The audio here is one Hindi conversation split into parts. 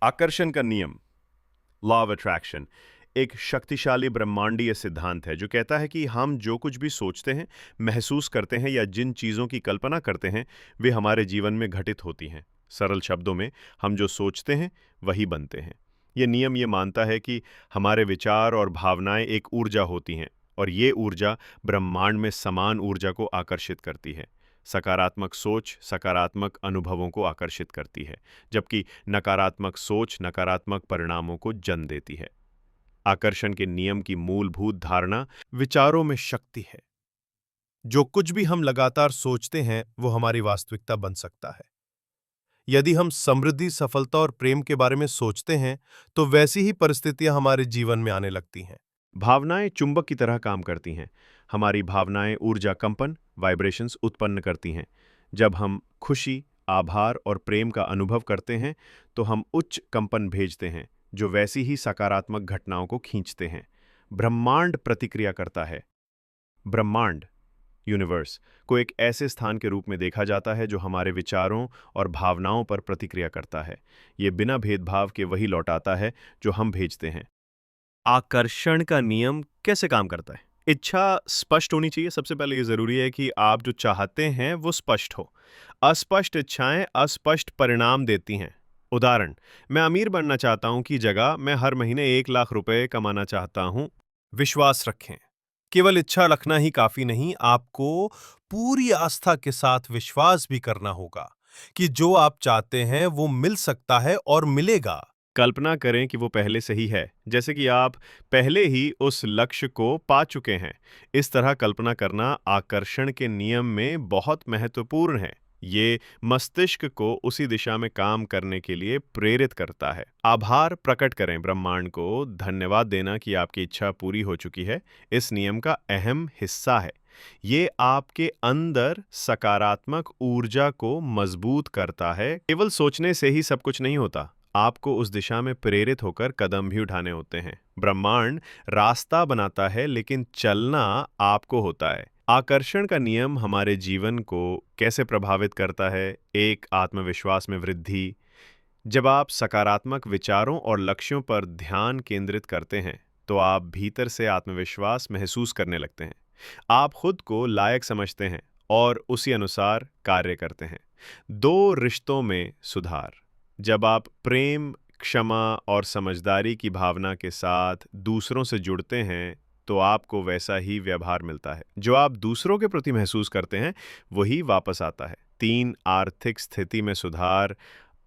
आकर्षण का नियम, लॉ ऑफ अट्रैक्शन, एक शक्तिशाली ब्रह्मांडीय सिद्धांत है जो कहता है कि हम जो कुछ भी सोचते हैं, महसूस करते हैं या जिन चीज़ों की कल्पना करते हैं, वे हमारे जीवन में घटित होती हैं। सरल शब्दों में, हम जो सोचते हैं, वही बनते हैं। ये नियम ये मानता है कि हमारे विचार और भावनाएं एक ऊर्जा होती हैं और ये ऊर्जा ब्रह्मांड में समान ऊर्जा को आकर्षित करती है। सकारात्मक सोच सकारात्मक अनुभवों को आकर्षित करती है, जबकि नकारात्मक सोच नकारात्मक परिणामों को जन्म देती है। आकर्षण के नियम की मूलभूत धारणा विचारों में शक्ति है। जो कुछ भी हम लगातार सोचते हैं वो हमारी वास्तविकता बन सकता है। यदि हम समृद्धि, सफलता और प्रेम के बारे में सोचते हैं तो वैसी ही परिस्थितियां हमारे जीवन में आने लगती हैं। भावनाएं चुंबक की तरह काम करती हैं। हमारी भावनाएं ऊर्जा कंपन, वाइब्रेशंस उत्पन्न करती हैं। जब हम खुशी, आभार और प्रेम का अनुभव करते हैं तो हम उच्च कंपन भेजते हैं जो वैसी ही सकारात्मक घटनाओं को खींचते हैं। ब्रह्मांड प्रतिक्रिया करता है। ब्रह्मांड, यूनिवर्स, को एक ऐसे स्थान के रूप में देखा जाता है जो हमारे विचारों और भावनाओं पर प्रतिक्रिया करता है। ये बिना भेदभाव के वही लौटाता है जो हम भेजते हैं। आकर्षण का नियम कैसे काम करता है? इच्छा स्पष्ट होनी चाहिए। सबसे पहले ये जरूरी है कि आप जो चाहते हैं वो स्पष्ट हो। अस्पष्ट इच्छाएं अस्पष्ट परिणाम देती हैं। उदाहरण, मैं अमीर बनना चाहता हूं की जगह मैं हर महीने 1 लाख रुपए कमाना चाहता हूं। विश्वास रखें। केवल इच्छा रखना ही काफी नहीं, आपको पूरी आस्था के साथ विश्वास भी करना होगा कि जो आप चाहते हैं वो मिल सकता है और मिलेगा। कल्पना करें कि वो पहले से ही है, जैसे कि आप पहले ही उस लक्ष्य को पा चुके हैं। इस तरह कल्पना करना आकर्षण के नियम में बहुत महत्वपूर्ण है। ये मस्तिष्क को उसी दिशा में काम करने के लिए प्रेरित करता है। आभार प्रकट करें, ब्रह्मांड को धन्यवाद देना कि आपकी इच्छा पूरी हो चुकी है, इस नियम का अहम हिस्सा है। ये आपके अंदर सकारात्मक ऊर्जा को मजबूत करता है। केवल सोचने से ही सब कुछ नहीं होता, आपको उस दिशा में प्रेरित होकर कदम भी उठाने होते हैं। ब्रह्मांड रास्ता बनाता है लेकिन चलना आपको होता है। आकर्षण का नियम हमारे जीवन को कैसे प्रभावित करता है? एक, आत्मविश्वास में वृद्धि। जब आप सकारात्मक विचारों और लक्ष्यों पर ध्यान केंद्रित करते हैं तो आप भीतर से आत्मविश्वास महसूस करने लगते हैं। आप खुद को लायक समझते हैं और उसी अनुसार कार्य करते हैं। दो, रिश्तों में सुधार। जब आप प्रेम, क्षमा और समझदारी की भावना के साथ दूसरों से जुड़ते हैं तो आपको वैसा ही व्यवहार मिलता है। जो आप दूसरों के प्रति महसूस करते हैं वही वापस आता है। 3, आर्थिक स्थिति में सुधार।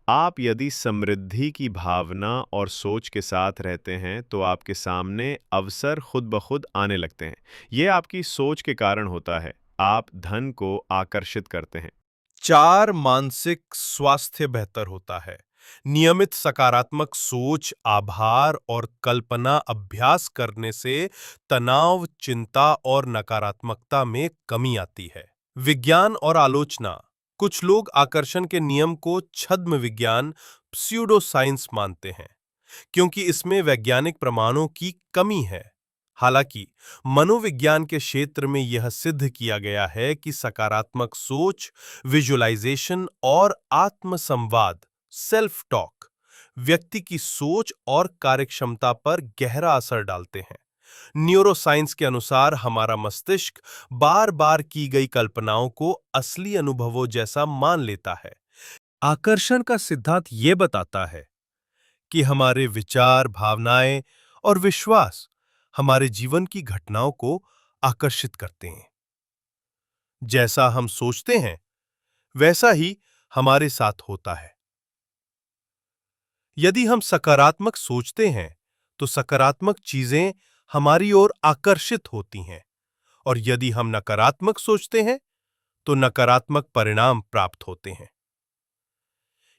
आप यदि समृद्धि की भावना और सोच के साथ रहते हैं तो आपके सामने अवसर खुद ब खुद आने लगते हैं। ये आपकी सोच के कारण होता है। आप धन को आकर्षित करते हैं। 4, मानसिक स्वास्थ्य बेहतर होता है। नियमित सकारात्मक सोच, आभार और कल्पना अभ्यास करने से तनाव, चिंता और नकारात्मकता में कमी आती है। विज्ञान और आलोचना। कुछ लोग आकर्षण के नियम को छद्म विज्ञान, प्स्यूडो साइंस मानते हैं क्योंकि इसमें वैज्ञानिक प्रमाणों की कमी है। हालांकि मनोविज्ञान के क्षेत्र में यह सिद्ध किया गया है कि सकारात्मक सोच, विजुअलाइजेशन और आत्म-संवाद, सेल्फ टॉक, व्यक्ति की सोच और कार्यक्षमता पर गहरा असर डालते हैं। न्यूरोसाइंस के अनुसार हमारा मस्तिष्क बार-बार की गई कल्पनाओं को असली अनुभवों जैसा मान लेता है। आकर्षण का सिद्धांत ये बताता है कि हमारे विचार, भावनाएं और विश्वास हमारे जीवन की घटनाओं को आकर्षित करते हैं। जैसा हम सोचते हैं वैसा ही हमारे साथ होता है। यदि हम सकारात्मक सोचते हैं तो सकारात्मक चीजें हमारी ओर आकर्षित होती हैं और यदि हम नकारात्मक सोचते हैं तो नकारात्मक परिणाम प्राप्त होते हैं।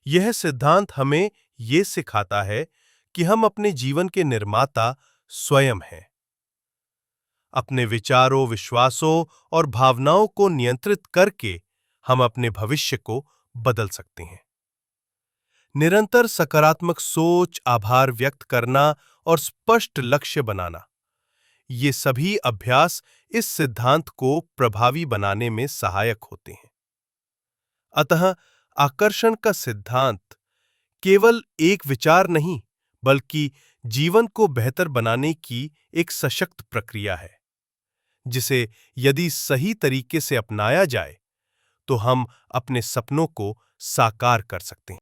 यह सिद्धांत हमें यह सिखाता है कि हम अपने जीवन के निर्माता स्वयं हैं। अपने विचारों, विश्वासों और भावनाओं को नियंत्रित करके हम अपने भविष्य को बदल सकते हैं। निरंतर सकारात्मक सोच, आभार व्यक्त करना और स्पष्ट लक्ष्य बनाना, ये सभी अभ्यास इस सिद्धांत को प्रभावी बनाने में सहायक होते हैं। अतः आकर्षण का सिद्धांत केवल एक विचार नहीं, बल्कि जीवन को बेहतर बनाने की एक सशक्त प्रक्रिया है, जिसे यदि सही तरीके से अपनाया जाए, तो हम अपने सपनों को साकार कर सकते हैं।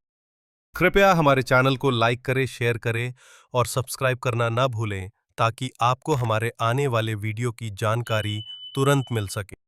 कृपया हमारे चैनल को लाइक करें, शेयर करें और सब्सक्राइब करना ना भूलें, ताकि आपको हमारे आने वाले वीडियो की जानकारी तुरंत मिल सके।